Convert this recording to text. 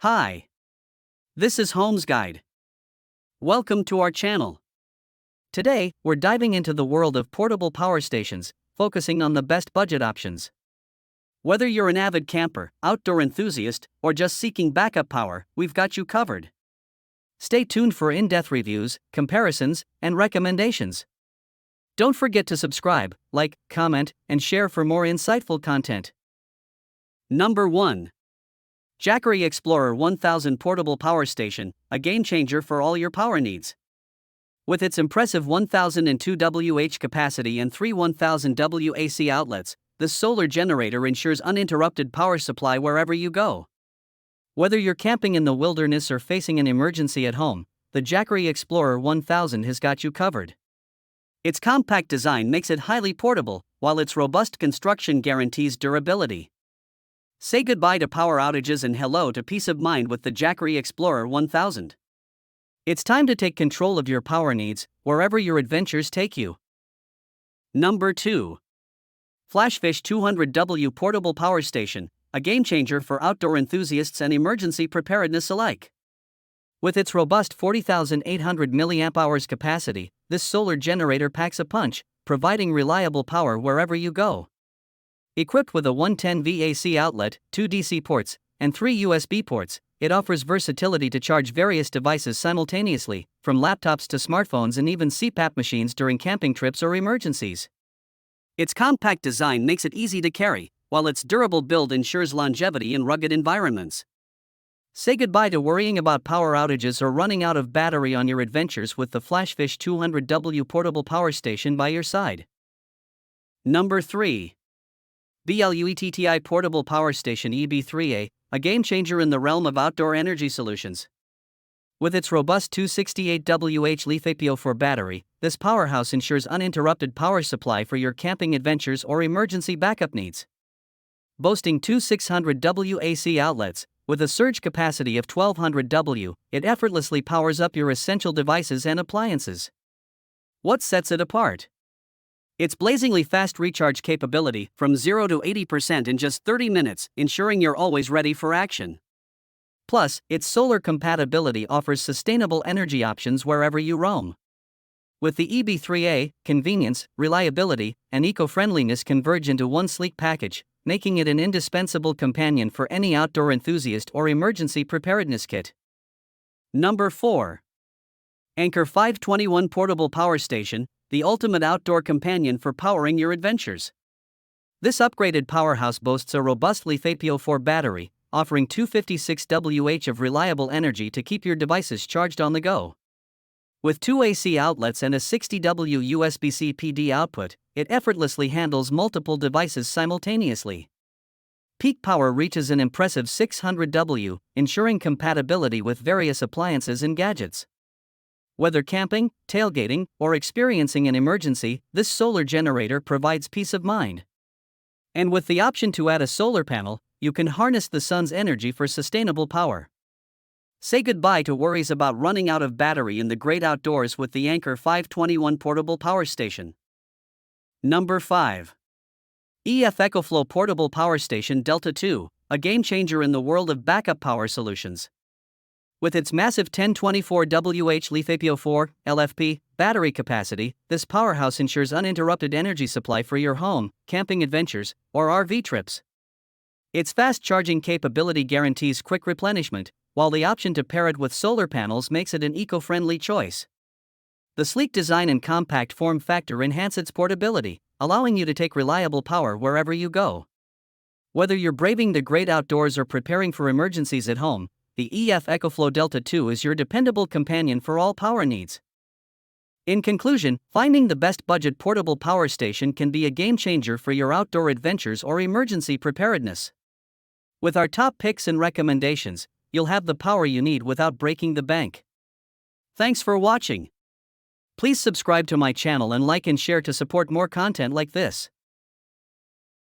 Hi, this is Homes Guide. Welcome to our channel. Today, we're diving into the world of portable power stations, focusing on the best budget options. Whether you're an avid camper, outdoor enthusiast, or just seeking backup power, we've got you covered. Stay tuned for in-depth reviews, comparisons, and recommendations. Don't forget to subscribe, like, comment, and share for more insightful content. Number 1. Jackery Explorer 1000 Portable Power Station, a game changer for all your power needs. With its impressive 1002 WH capacity and three 1000 WAC outlets, this solar generator ensures uninterrupted power supply wherever you go. Whether you're camping in the wilderness or facing an emergency at home, the Jackery Explorer 1000 has got you covered. Its compact design makes it highly portable, while its robust construction guarantees durability. Say goodbye to power outages and hello to peace of mind with the Jackery Explorer 1000. It's time to take control of your power needs, wherever your adventures take you. Number 2. Flashfish 200W Portable Power Station, a game changer for outdoor enthusiasts and emergency preparedness alike. With its robust 40,800 mAh capacity, this solar generator packs a punch, providing reliable power wherever you go. Equipped with a 110 VAC outlet, 2 DC ports, and 3 USB ports, it offers versatility to charge various devices simultaneously, from laptops to smartphones and even CPAP machines during camping trips or emergencies. Its compact design makes it easy to carry, while its durable build ensures longevity in rugged environments. Say goodbye to worrying about power outages or running out of battery on your adventures with the Flashfish 200W Portable Power Station by your side. Number 3. BLTI Portable Power Station EB3A, a game changer in the realm of outdoor energy solutions. With its robust 268WH LiFePO4 battery, this powerhouse ensures uninterrupted power supply for your camping adventures or emergency backup needs. Boasting two 600W AC outlets, with a surge capacity of 1200W, it effortlessly powers up your essential devices and appliances. What sets it apart? Its blazingly fast recharge capability, from 0 to 80% in just 30 minutes, ensuring you're always ready for action. Plus, its solar compatibility offers sustainable energy options wherever you roam. With the EB3A, convenience, reliability, and eco-friendliness converge into one sleek package, making it an indispensable companion for any outdoor enthusiast or emergency preparedness kit. Number 4. Anker 521 Portable Power Station, the ultimate outdoor companion for powering your adventures. This upgraded powerhouse boasts a robust LiFePO4 battery, offering 256 Wh of reliable energy to keep your devices charged on the go. With 2 AC outlets and a 60W USB-C PD output, it effortlessly handles multiple devices simultaneously. Peak power reaches an impressive 600W, ensuring compatibility with various appliances and gadgets. Whether camping, tailgating, or experiencing an emergency, this solar generator provides peace of mind. And with the option to add a solar panel, you can harness the sun's energy for sustainable power. Say goodbye to worries about running out of battery in the great outdoors with the Anker 521 Portable Power Station. Number 5. EcoFlow Portable Power Station Delta 2, a game changer in the world of backup power solutions. With its massive 1024WH LiFePO4 (LFP) battery capacity, this powerhouse ensures uninterrupted energy supply for your home, camping adventures, or RV trips. Its fast charging capability guarantees quick replenishment, while the option to pair it with solar panels makes it an eco-friendly choice. The sleek design and compact form factor enhance its portability, allowing you to take reliable power wherever you go. Whether you're braving the great outdoors or preparing for emergencies at home, the EcoFlow Delta 2 is your dependable companion for all power needs. In conclusion, finding the best budget portable power station can be a game changer for your outdoor adventures or emergency preparedness. With our top picks and recommendations, you'll have the power you need without breaking the bank. Thanks for watching. Please subscribe to my channel and like and share to support more content like this.